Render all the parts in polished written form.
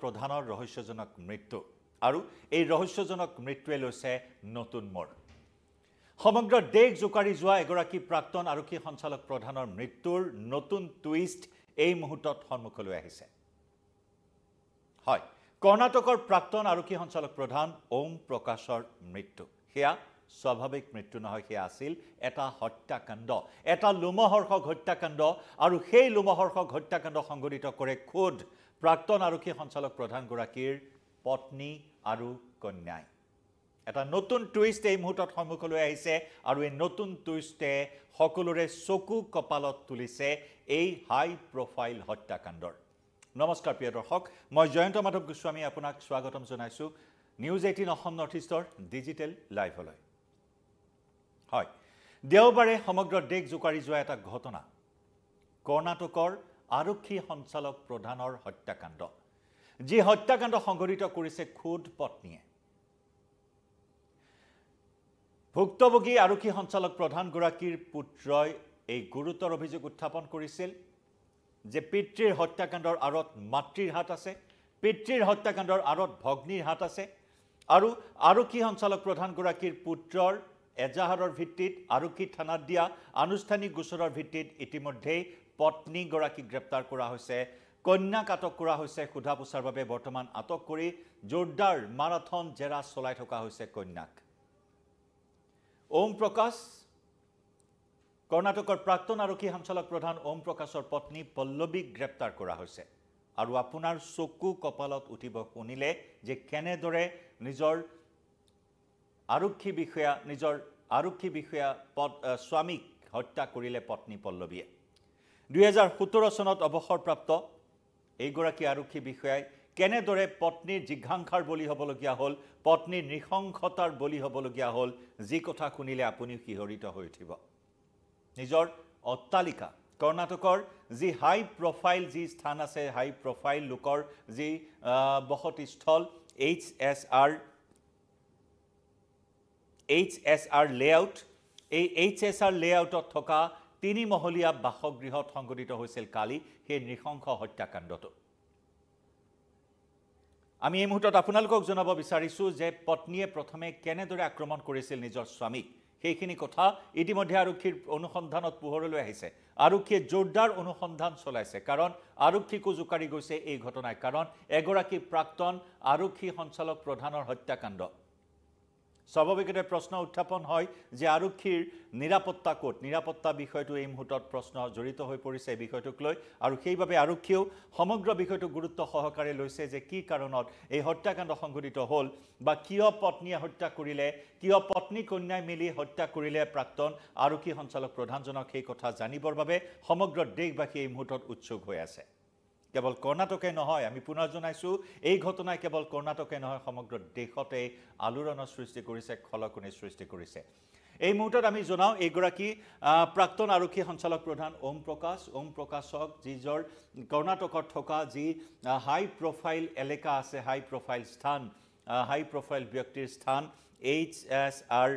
প্ৰধানৰ ৰহস্যজনক মৃত্যু আৰু এই ৰহস্যজনক মৃত্যুৱে লৈছে নতুন মোড় সমগ্ৰ দেশ জোকাৰি যোৱা এগৰাকী প্ৰাক্তন আৰক্ষী সঞ্চালক প্ৰধানৰ মৃত্যুৰ নতুন টুইষ্ট এই মুহূৰ্তত সন্মুখলৈ আহিছে হয় কৰ্ণাটকৰ প্ৰাক্তন আৰক্ষী সঞ্চালক প্ৰধান ওম প্ৰকাশৰ মৃত্যু হেয়া স্বাভাৱিক মৃত্যু নহয় হেয়া আছিল এটা হত্যাকাণ্ড এটা লোমহৰ্ষক হত্যাকাণ্ড আৰু সেই লোমহৰ্ষক হত্যাকাণ্ড সংঘটিত কৰে খুদ প্ৰাক্তন আৰক্ষী সঞ্চালক প্ৰধান গৰাকীৰ পত্নী আৰু কন্যাই এটা নতুন টুইষ্ট এই মুহূৰ্তত সন্মুখলৈ আহিছে আৰু এই নতুন টুইষ্টে সকলোৰে চকু কপালত তুলিছে এই হাই প্ৰফাইল হত্যাকাণ্ডৰ নমস্কাৰ প্ৰিয় দৰ্শক মই জয়ন্ত মাধৱ গোস্বামী আপোনাক স্বাগতম জনাইছো নিউজ 18 অসম নৰ্থ ইষ্টৰ ডিজিটেল লাইভলৈ হয় দেওবাৰে সমগ্ৰ দেশ জোকাৰি যোৱা এটা ঘটনা কৰ্ণাটকৰ আৰক্ষী সঞ্চালক প্ৰধানৰ হত্যাকাণ্ড যি হত্যাকাণ্ড সংঘটিত কৰিছে খুদ পত্নীয়ে ভুক্তভোগী আৰক্ষী সঞ্চালক প্ৰধান গৰাকীৰ পুত্ৰই এই গুৰুতৰ অভিযোগ উত্থাপন কৰিছিল যে পিতৃৰ হত্যাকাণ্ডৰ আৰত মাতৃৰ হাত আছে পিতৃৰ হত্যাকাণ্ডৰ আৰত ভগ্নীৰ হাত আছে আৰু আৰক্ষী সঞ্চালক প্ৰধান গৰাকীৰ পুত্ৰৰ এজাহাৰৰ ভিত্তিত আৰক্ষী থানাত দিয়া আনুষ্ঠানিক গোচৰৰ ভিত্তিত ইতিমধ্যে পত্নী গৰাকী গ্ৰেপ্তাৰ কৰা হৈছে কন্যাক আটক কৰা হৈছে খুধা পুছাৰ বাবে বৰ্তমান আটক কৰি জোৰদাৰ মাৰাথন জেৰা চলাই থকা হৈছে কন্যাক ওম প্ৰকাশ কৰ্ণাটকৰ প্ৰাক্তন আৰক্ষী সঞ্চালক প্ৰধান ওম প্ৰকাশৰ পত্নী পল্লৱীক গ্ৰেপ্তাৰ কৰা হৈছে আৰু আপোনাৰ চকু কপালত উঠিব শুনিলে যে কেনেদৰে নিজৰ আৰক্ষী বিষয়া স্বামীক হত্যা কৰিলে পত্নী পল্লৱীয়ে 2017 চনত অৱসৰপ্ৰাপ্ত এইগৰাকী আৰক্ষী বিষয়াই কেনেদৰে পত্নীৰ জিঘাংখাৰ বলি হ'বলগীয়া হ'ল পত্নীৰ নৃশংসতাৰ বলি হ'বলগীয়া হ'ল যি কথা শুনিলে আপুনি শিহৰিত হৈ উঠিব নিজৰ অট্টালিকা কৰ্ণাটকৰ যি হাই প্ৰফাইল যি স্থান আছে হাই প্ৰফাইল লোকৰ যি বসতিস্থল HSR লেআউট এই HSR লেআউটত থকা তিনিমহলীয়া বাসগৃহত সংঘটিত হৈছিল কালি সেই নৃশংস হত্যাকাণ্ডটো আমি এই মুহূৰ্তত আপোনালোকক জনাব বিচাৰিছো যে পত্নীয়ে প্ৰথমে কেনেদৰে আক্ৰমণ কৰিছিল নিজৰ স্বামীক সেইখিনি কথা ইতিমধ্যে আৰক্ষীৰ অনুসন্ধানত পোহৰলৈ আহিছে আৰক্ষীয়ে জোৰদাৰ অনুসন্ধান চলাইছে কাৰণ আৰক্ষীকো জোকাৰি গৈছে এই ঘটনাই কাৰণ এগৰাকী প্ৰাক্তন আৰক্ষী সঞ্চালক প্ৰধানৰ হত্যাকাণ্ড স্বাভাৱিকতে প্ৰশ্ন উত্থাপন হয় যে আৰক্ষীৰ নিৰাপত্তা কোট নিৰাপত্তা বিষয়টো এই মুহূৰ্তত প্ৰশ্ন জড়িত হৈ পৰিছে এই বিষয়টোক লৈ আৰু সেইবাবে আৰক্ষীও সমগ্ৰ বিষয়টো গুৰুত্ব সহকাৰে লৈছে যে কি কাৰণত এই হত্যাকাণ্ড সংঘটিত হ'ল বা কিয় পত্নীয়ে হত্যা কৰিলে কিয় পত্নী কন্যাই মিলি হত্যা কৰিলে প্ৰাক্তন আৰক্ষী সঞ্চালক প্ৰধানজনক সেই কথা জানিবৰ বাবে সমগ্ৰ দেশবাসী এই মুহূৰ্তত উৎসুক হৈ আছে কেৱল কৰ্ণাটকে নহয় আমি পুনৰ জনাইছো এই ঘটনাই কেৱল কৰ্ণাটকে নহয় সমগ্ৰ দেশতে আলোড়নৰ সৃষ্টি কৰিছে খলকনিৰ সৃষ্টি কৰিছে এই মুহূৰ্তত আমি জনাও এইগৰাকী প্ৰাক্তন আৰক্ষী সঞ্চালক প্ৰধান ওম প্ৰকাশক যিজৰ কৰ্ণাটকত থকা যি হাই প্ৰফাইল এলেকা আছে হাই প্ৰফাইল স্থান হাই প্ৰফাইল ব্যক্তিৰ স্থান HSR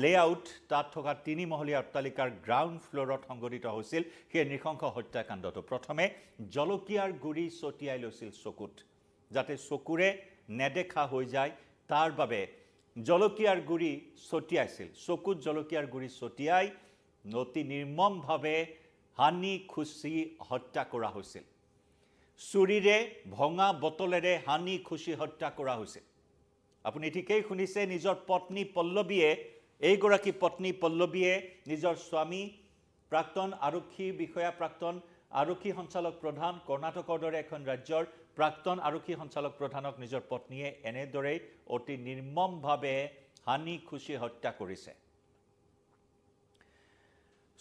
লেআউট তাত থকা তিনিমহলীয়া অট্টালিকাৰ গ্ৰাউণ্ড ফ্ল'ৰত সংঘটিত হৈছিল সেই নৃশংস হত্যাকাণ্ডটো প্ৰথমে জলকীয়াৰ গুৰি ছটিয়াই লৈছিল চকুত যাতে চকুৰে নেদেখা হৈ যায় তাৰ বাবে জলকীয়াৰ গুৰি ছটিয়াইছিল চকুত জলকীয়াৰ গুৰি ছটিয়াই অতি নিৰ্মমভাৱে হানি খুচি হত্যা কৰা হৈছিল চুৰিৰে ভঙা বটলেৰে হানি খুচি হত্যা কৰা হৈছিল আপুনি ঠিকই শুনিছে নিজৰ পত্নী পল্লৱীয়ে এইগৰাকী পত্নী পল্লৱীয়ে নিজৰ স্বামী প্ৰাক্তন আৰক্ষী বিষয়া প্ৰাক্তন আৰক্ষী সঞ্চালক প্ৰধান কৰ্ণাটকৰ দৰে এখন ৰাজ্যৰ প্ৰাক্তন আৰক্ষী সঞ্চালক প্ৰধানক নিজৰ পত্নীয়ে এনেদৰে অতি নিৰ্মমভাৱে হানি খুচি হত্যা কৰিছে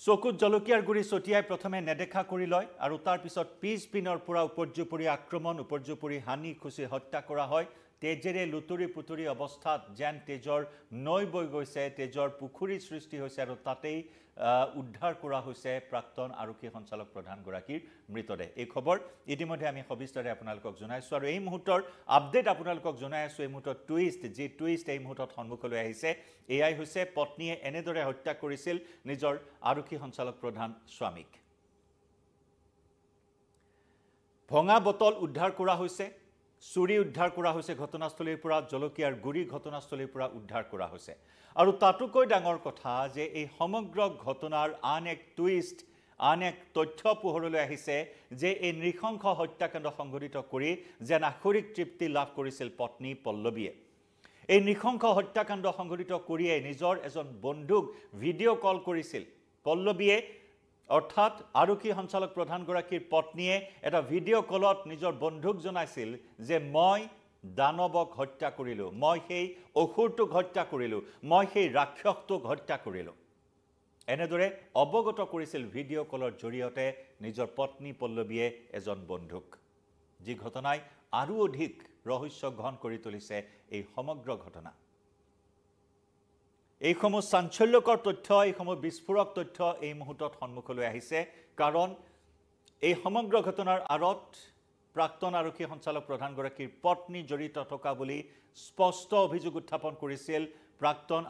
চকুত জলকীয়াৰ গুৰি ছটিয়াই প্ৰথমে নেদেখা কৰি লয় আৰু তাৰ পিছত পিছপিনৰ পৰা উপৰ্যুপৰি আক্ৰমণ উপৰ্যুপৰি হানি খুচি হত্যা কৰা হয় তেজেৰে লুতুৰি পুতুৰি অৱস্থাত যেন তেজৰ নৈ বৈ গৈছে তেজৰ পুখুৰী সৃষ্টি হৈছে আৰু তাতেই উদ্ধাৰ কৰা হৈছে প্ৰাক্তন আৰক্ষী সঞ্চালক প্ৰধান গৰাকীৰ মৃতদেহ এই খবৰ ইতিমধ্যে আমি সবিস্তাৰে আপোনালোকক জনাইছো আৰু এই মুহূৰ্তৰ আপডেট আপোনালোকক জনাই আছো এই মুহূৰ্তত টুইষ্ট এই মুহূৰ্তত সন্মুখলৈ আহিছে এয়াই হৈছে পত্নীয়ে এনেদৰে হত্যা কৰিছিল নিজৰ আৰক্ষী সঞ্চালক প্ৰধান স্বামীক ভঙা বটল উদ্ধাৰ কৰা হৈছে চুৰি উদ্ধাৰ কৰা হৈছে ঘটনাস্থলীৰ পৰা, জলকীয়াৰ গুৰি ঘটনাস্থলীৰ পৰা উদ্ধাৰ কৰা হৈছে। আৰু তাতোকৈ ডাঙৰ কথা যে এই সমগ্ৰ ঘটনাৰ আন এক টুইষ্ট, আন এক তথ্য পোহৰলৈ আহিছে যে এই নৃশংস হত্যাকাণ্ড সংঘটিত কৰি যেন আখৰিক তৃপ্তি লাভ কৰিছিল পত্নী পল্লৱীয়ে। এই নৃশংস হত্যাকাণ্ড সংঘটিত কৰিয়ে নিজৰ এজন বন্ধুক ভিডিঅ' কল কৰিছিল পল্লৱীয়ে, অৰ্থাৎ আৰক্ষী সঞ্চালক প্ৰধানগৰাকীৰ পত্নীয়ে এটা ভিডিঅ' কলত নিজৰ বন্ধুক জনাইছিল যে মই দানৱক হত্যা কৰিলোঁ, মই সেই অসুৰটোক হত্যা কৰিলোঁ, মই সেই ৰাক্ষসটোক হত্যা কৰিলোঁ। এনেদৰে অৱগত কৰিছিল ভিডিঅ' কলৰ জৰিয়তে নিজৰ পত্নী পল্লৱীয়ে এজন বন্ধুক, যি ঘটনাই আৰু অধিক ৰহস্য ঘন কৰি তুলিছে এই সমগ্ৰ ঘটনা। এইসমূহ চাঞ্চল্যকৰ তথ্য, এইসমূহ বিস্ফোৰক তথ্য এই মুহূৰ্তত সন্মুখলৈ আহিছে, কাৰণ এই সমগ্ৰ ঘটনাৰ আঁৰত প্ৰাক্তন আৰক্ষী সঞ্চালক প্ৰধানগৰাকীৰ পত্নী জড়িত থকা বুলি স্পষ্ট অভিযোগ উত্থাপন কৰিছিল প্ৰাক্তন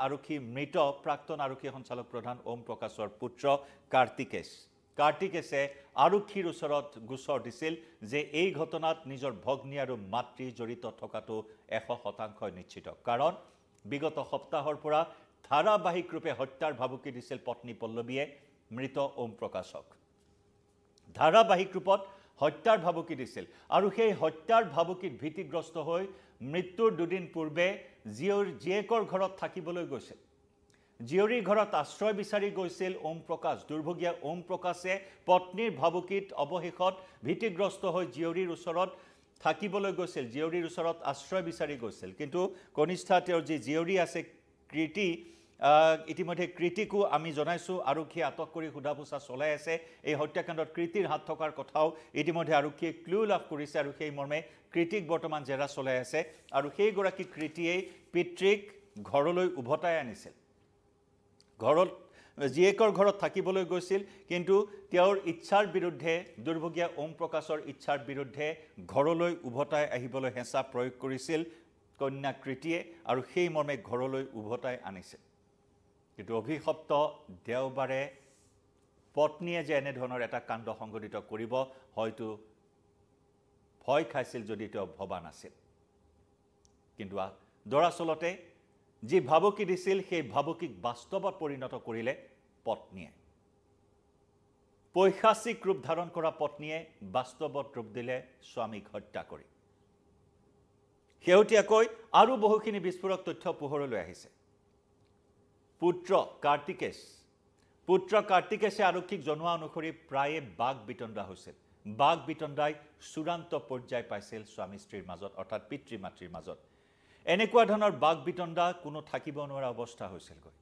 আৰক্ষী সঞ্চালক প্ৰধান ওম প্ৰকাশৰ পুত্ৰ কাৰ্তিকেশ। কাৰ্তিকেশে আৰক্ষীৰ ওচৰত গোচৰ দিছিল যে এই ঘটনাত নিজৰ ভগ্নী আৰু মাতৃ জড়িত থকাটো 100% নিশ্চিত, কাৰণ বিগত সপ্তাহৰ পৰা ধাৰাবাহিক ৰূপে হত্যাৰ ভাবুকি দিছিল পত্নী পল্লৱীয়ে মৃত ওম প্ৰকাশক। ধাৰাবাহিক ৰূপত হত্যাৰ ভাবুকি দিছিল আৰু সেই হত্যাৰ ভাবুকিত ভীতিগ্ৰস্ত হৈ মৃত্যুৰ দুদিন পূৰ্বে জীয়েকৰ ঘৰত থাকিবলৈ গৈছিল। জীয়ৰীৰ ঘৰত আশ্ৰয় বিচাৰি গৈছিল ওম প্ৰকাশ। দুৰ্ভগীয়া ওম প্ৰকাশে পত্নীৰ ভাবুকিত অৱশেষত ভীতিগ্ৰস্ত হৈ জীয়ৰীৰ ওচৰত থাকিবলৈ গৈছিল, জীয়ৰীৰ ওচৰত আশ্ৰয় বিচাৰি গৈছিল। কিন্তু কনিষ্ঠা তেওঁৰ যি জীয়ৰী আছে কৃতি, ইতিমধ্যে কৃতিকো আমি জনাইছোঁ আৰক্ষীয়ে আটক কৰি সোধা পোছা চলাই আছে। এই হত্যাকাণ্ডত কৃতিৰ হাত থকাৰ কথাও ইতিমধ্যে আৰক্ষীয়ে ক্লু লাভ কৰিছে আৰু সেই মৰ্মে কৃতিক বৰ্তমান জেৰা চলাই আছে। আৰু সেইগৰাকী কৃতিয়েই পিতৃক ঘৰলৈ উভতাই আনিছিল। জীয়েকৰ ঘৰত থাকিবলৈ গৈছিল, কিন্তু তেওঁৰ ইচ্ছাৰ বিৰুদ্ধে, দুৰ্ভগীয়া ওম প্ৰকাশৰ ইচ্ছাৰ বিৰুদ্ধে ঘৰলৈ উভতাই আহিবলৈ হেঁচা প্ৰয়োগ কৰিছিল কন্যা কৃতিয়ে আৰু সেই মৰ্মে ঘৰলৈ উভতাই আনিছিল। কিন্তু অভিশপ্ত দেওবাৰে পত্নীয়ে যে এনেধৰণৰ এটা কাণ্ড সংঘটিত কৰিব হয়তো ভয় খাইছিল যদি তেওঁ ভবা নাছিল। কিন্তু দৰাচলতে যি ভাবুকি দিছিল সেই ভাবুকিক বাস্তৱত পৰিণত কৰিলে পত্নীয়ে। পৈশাচিক ৰূপ ধাৰণ কৰা পত্নীয়ে বাস্তৱত ৰূপ দিলে স্বামীক হত্যা কৰি। শেহতীয়াকৈ আৰু বহুখিনি বিস্ফোৰক তথ্য পোহৰলৈ আহিছে। পুত্ৰ কাৰ্তিকেশে আৰক্ষীক জনোৱা অনুসৰি প্ৰায়ে বাক বিতণ্ডা হৈছিল। বাক বিতণ্ডাই চূড়ান্ত পৰ্যায় পাইছিল স্বামী স্ত্ৰীৰ মাজত, অৰ্থাৎ পিতৃ মাতৃৰ মাজত। এনেকুৱা ধৰণৰ বাক বিতণ্ডা কোনো থাকিব নোৱাৰা অৱস্থা হৈছিলগৈ।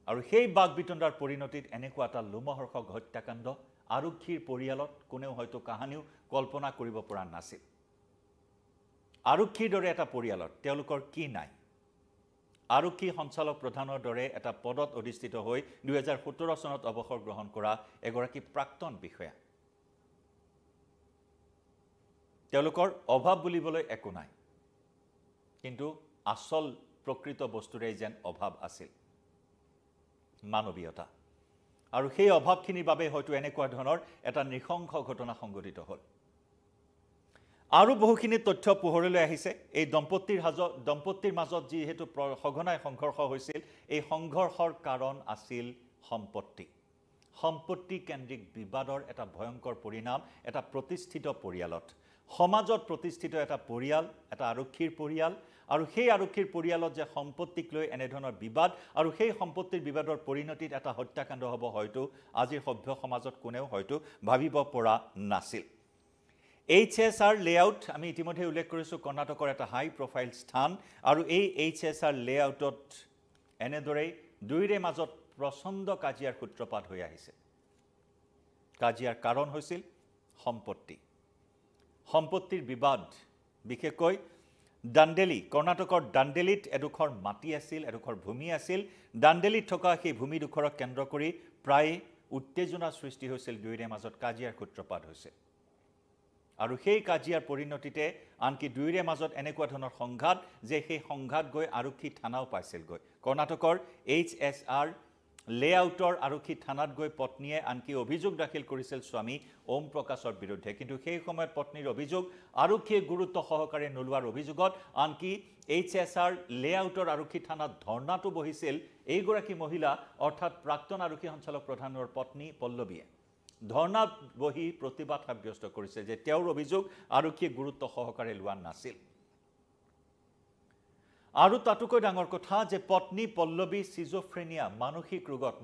আৰু সেই বাক বিতণ্ডাৰ পৰিণতিত এনেকুৱা এটা লোমহৰ্ষক হত্যাকাণ্ড আৰক্ষীৰ পৰিয়ালত কোনেও হয়তো কাহানিও কল্পনা কৰিব পৰা নাছিল। আৰক্ষীৰ দৰে এটা পৰিয়ালত তেওঁলোকৰ কি নাই? আৰক্ষী সঞ্চালক প্ৰধানৰ দৰে এটা পদত অধিষ্ঠিত হৈ 2017 চনত অৱসৰ গ্ৰহণ কৰা এগৰাকী প্ৰাক্তন বিষয়া। তেওঁলোকৰ অভাৱ বুলিবলৈ একো নাই, কিন্তু আচল প্ৰকৃত বস্তুৰে যেন অভাৱ আছিল, মানৱীয়তা। আৰু সেই অভাৱখিনিৰ বাবে হয়তো এনেকুৱা ধৰণৰ এটা নৃশংস ঘটনা সংঘটিত হ'ল। আৰু বহুখিনি তথ্য পোহৰলৈ আহিছে। এই দম্পতীৰ মাজত যিহেতু সঘনাই সংঘৰ্ষ হৈছিল, এই সংঘৰ্ষৰ কাৰণ আছিল সম্পত্তি কেন্দ্ৰিক বিবাদৰ এটা ভয়ংকৰ পৰিণাম এটা প্ৰতিষ্ঠিত পৰিয়ালত। সমাজত প্ৰতিষ্ঠিত এটা পৰিয়াল, এটা আৰক্ষীৰ পৰিয়াল, আৰু সেই আৰক্ষীৰ পৰিয়ালত যে সম্পত্তিক লৈ এনেধৰণৰ বিবাদ আৰু সেই সম্পত্তিৰ বিবাদৰ পৰিণতিত এটা হত্যাকাণ্ড হ'ব হয়তো আজিৰ সভ্য সমাজত কোনেও হয়তো ভাবিব পৰা নাছিল। HSR লেআউট আমি ইতিমধ্যে উল্লেখ কৰিছোঁ, কৰ্ণাটকৰ এটা হাই প্ৰফাইল স্থান, আৰু এই HSR লেআউটত এনেদৰেই দুয়োৰে মাজত প্ৰচণ্ড কাজিয়াৰ সূত্ৰপাত হৈ আহিছে। কাজিয়াৰ কাৰণ হৈছিল সম্পত্তিৰ বিবাদ। বিশেষকৈ দাণ্ডেলি, কৰ্ণাটকৰ দাণ্ডেলিত এডোখৰ মাটি আছিল, এডোখৰ ভূমি আছিল। দাণ্ডেলিত থকা সেই ভূমিডোখৰক কেন্দ্ৰ কৰি প্ৰায় উত্তেজনাৰ সৃষ্টি হৈছিল, দুয়োৰে মাজত কাজিয়াৰ সূত্ৰপাত হৈছিল। আৰু সেই কাজিয়াৰ পৰিণতিতে আনকি দুয়োৰে মাজত এনেকুৱা ধৰণৰ সংঘাত যে সেই সংঘাত গৈ আৰক্ষী থানাও পাইছিলগৈ। কৰ্ণাটকৰ HSR লেআউটৰ আৰক্ষী থানাত গৈ পত্নীয়ে আনকি অভিযোগ দাখিল কৰিছিল স্বামী ওম প্ৰকাশৰ বিৰুদ্ধে কিন্তু সেই সময়ত পত্নীৰ অভিযোগ আৰক্ষীয়ে গুৰুত্ব সহকাৰে নোলোৱাৰ অভিযোগত আনকি HSR লেআউটৰ আৰক্ষী থানাত ধৰ্ণাটো বহিছিল এইগৰাকী মহিলা অৰ্থাৎ প্ৰাক্তন আৰক্ষী সঞ্চালক প্ৰধানৰ পত্নী পল্লৱীয়ে ধৰ্ণাত বহি প্ৰতিবাদ সাব্যস্ত কৰিছে যে তেওঁৰ অভিযোগ আৰক্ষীয়ে গুৰুত্ব সহকাৰে লোৱা নাছিল আৰু তাতোকৈ ডাঙৰ কথা যে পত্নী পল্লৱী সিজোফ্ৰেনিয়া মানসিক ৰোগত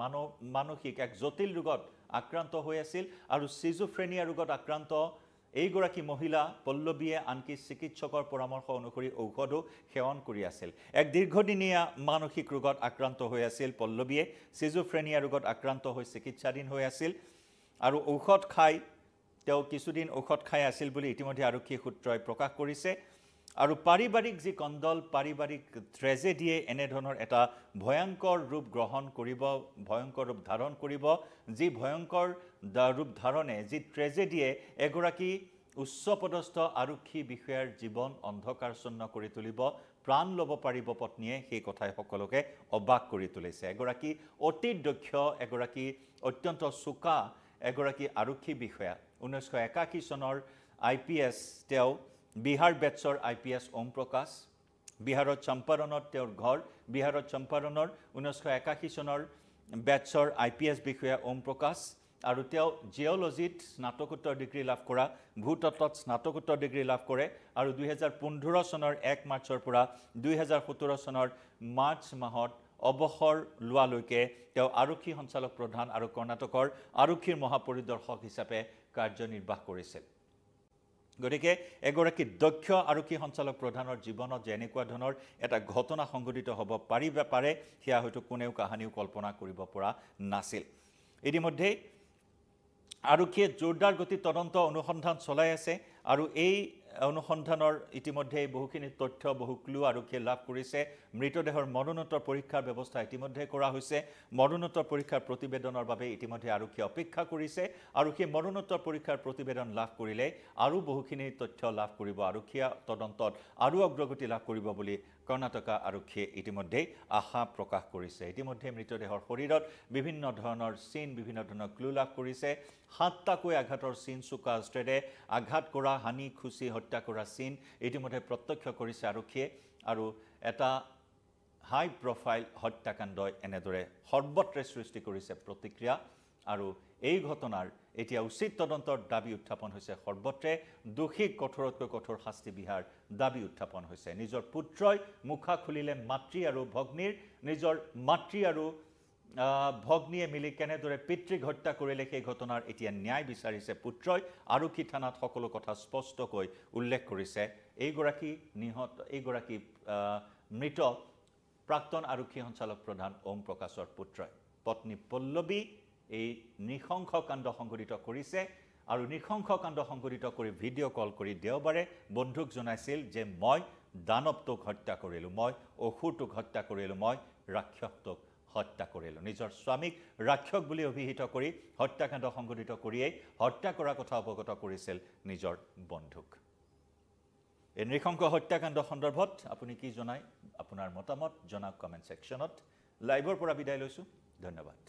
মানসিক এক জটিল ৰোগত আক্ৰান্ত হৈ আছিল আৰু সিজোফ্ৰেনিয়া ৰোগত আক্ৰান্ত এইগৰাকী মহিলা পল্লৱীয়ে আনকি চিকিৎসকৰ পৰামৰ্শ অনুসৰি ঔষধো সেৱন কৰি আছিল এক দীৰ্ঘদিনীয়া মানসিক ৰোগত আক্ৰান্ত হৈ আছিল পল্লৱীয়ে সিজোফ্ৰেনিয়া ৰোগত আক্ৰান্ত হৈ চিকিৎসাধীন হৈ আছিল আৰু ঔষধ খাই তেওঁ কিছুদিন ঔষধ খাই আছিল বুলি ইতিমধ্যে আৰক্ষী সূত্ৰই প্ৰকাশ কৰিছে আৰু পাৰিবাৰিক যি কণ্ডল পাৰিবাৰিক ট্ৰেজেডিয়ে এনে ধৰণৰ এটা ভয়ংকৰ ৰূপ গ্ৰহণ কৰিব ভয়ংকৰ ৰূপ ধাৰণ কৰিব যি ভয়ংকৰ ৰূপ ধাৰণে যি ট্ৰেজেডিয়ে এগৰাকী উচ্চপদস্থ আৰক্ষী বিষয়াৰ জীৱন অন্ধকাৰশূন্য কৰি তুলিব প্ৰাণ ল'ব পাৰিব পত্নীয়ে সেই কথাই সকলোকে অবাক কৰি তুলিছে এগৰাকী অতি দক্ষ এগৰাকী অত্যন্ত চোকা এগৰাকী আৰক্ষী বিষয়া 1981 চনৰ IPS তেওঁ বিহাৰ বেটছৰ IPS ওম প্ৰকাশ বিহাৰৰ চম্পাৰণত তেওঁৰ ঘৰ বিহাৰৰ চম্পাৰণৰ 1981 চনৰ বেটছৰ IPS বিষয়া ওম প্ৰকাশ আৰু তেওঁ জিঅলজিত স্নাতকোত্তৰ ডিগ্ৰী লাভ কৰা ভূতত্ত্বত স্নাতকোত্তৰ ডিগ্ৰী লাভ কৰে আৰু 2015 চনৰ 1 মাৰ্চৰ পৰা 2017 চনৰ মাৰ্চ মাহত অৱসৰ লোৱালৈকে তেওঁ আৰক্ষী সঞ্চালক প্ৰধান আৰু কৰ্ণাটকৰ আৰক্ষীৰ মহাপৰিদৰ্শক হিচাপে কাৰ্যনিৰ্বাহ কৰিছিল গতিকে এগৰাকী দক্ষ আৰক্ষী সঞ্চালক প্ৰধানৰ জীৱনত যে এনেকুৱা ধৰণৰ এটা ঘটনা সংঘটিত হ'ব পাৰে সেয়া হয়তো কোনেও কাহানিও কল্পনা কৰিব পৰা নাছিল ইতিমধ্যে আৰক্ষীয়ে জোৰদাৰ গতিত তদন্ত অনুসন্ধান চলাই আছে আৰু এই অনুসন্ধানৰ ইতিমধ্যে বহুখিনি তথ্য বহু ক্লু আৰক্ষীয়ে লাভ কৰিছে মৃতদেহৰ মৰণোত্তৰ পৰীক্ষাৰ ব্যৱস্থা ইতিমধ্যে কৰা হৈছে মৰণোত্তৰ পৰীক্ষাৰ প্ৰতিবেদনৰ বাবে ইতিমধ্যে আৰক্ষী অপেক্ষা কৰিছে আৰু সেই মৰণোত্তৰ পৰীক্ষাৰ প্ৰতিবেদন লাভ কৰিলে আৰু বহুখিনি তথ্য লাভ কৰিব আৰক্ষীয়ে তদন্তত আৰু অগ্ৰগতি লাভ কৰিব বুলি কৰ্ণাটকা আৰক্ষীয়ে ইতিমধ্যে আশা প্ৰকাশ কৰিছে ইতিমধ্যে মৃতদেহৰ শৰীৰত বিভিন্ন ধৰণৰ চিন বিভিন্ন ধৰণৰ ক্লু লাভ কৰিছে 7টাকৈ আঘাতৰ চিন চোকা অস্ত্ৰেৰে আঘাত কৰা হানি খুচি হত্যা কৰা চিন ইতিমধ্যে প্ৰত্যক্ষ কৰিছে আৰক্ষীয়ে আৰু এটা হাই প্ৰফাইল হত্যাকাণ্ডই এনেদৰে সৰ্বত্ৰে সৃষ্টি কৰিছে প্ৰতিক্ৰিয়া আৰু এই ঘটনাৰ এতিয়া উচিত তদন্তৰ দাবী উত্থাপন হৈছে সৰ্বত্ৰে দোষীক কঠোৰতকৈ কঠোৰ শাস্তি বিহাৰ দাবী উত্থাপন হৈছে নিজৰ পুত্ৰই মুখা খুলিলে মাতৃ আৰু ভগ্নীৰ নিজৰ মাতৃ আৰু ভগ্নীয়ে মিলি কেনেদৰে পিতৃক হত্যা কৰিলে সেই ঘটনাৰ এতিয়া ন্যায় বিচাৰিছে পুত্ৰই আৰক্ষী থানাত সকলো কথা স্পষ্টকৈ উল্লেখ কৰিছে এইগৰাকী মৃত প্ৰাক্তন আৰক্ষী সঞ্চালক প্ৰধান ওম প্ৰকাশৰ পুত্ৰই পত্নী পল্লৱী এই নৃশংস কাণ্ড সংঘটিত কৰিছে আৰু নৃশংস কাণ্ড সংঘটিত কৰি ভিডিঅ' কল কৰি দেওবাৰে বন্ধুক জনাইছিল যে মই দানৱটোক হত্যা কৰিলোঁ মই অসুৰটোক হত্যা কৰিলোঁ মই ৰাক্ষসটোক হত্যা কৰিলোঁ নিজৰ স্বামীক ৰাক্ষস বুলি অভিহিত কৰি হত্যাকাণ্ড সংঘটিত কৰিয়েই হত্যা কৰাৰ কথা অৱগত কৰিছিল নিজৰ বন্ধুক এই নৃশংস হত্যাকাণ্ড সন্দৰ্ভত আপুনি কি জনায় আপোনাৰ মতামত জনাওক কমেণ্ট ছেকশ্যনত লাইভৰ পৰা বিদায় লৈছোঁ ধন্যবাদ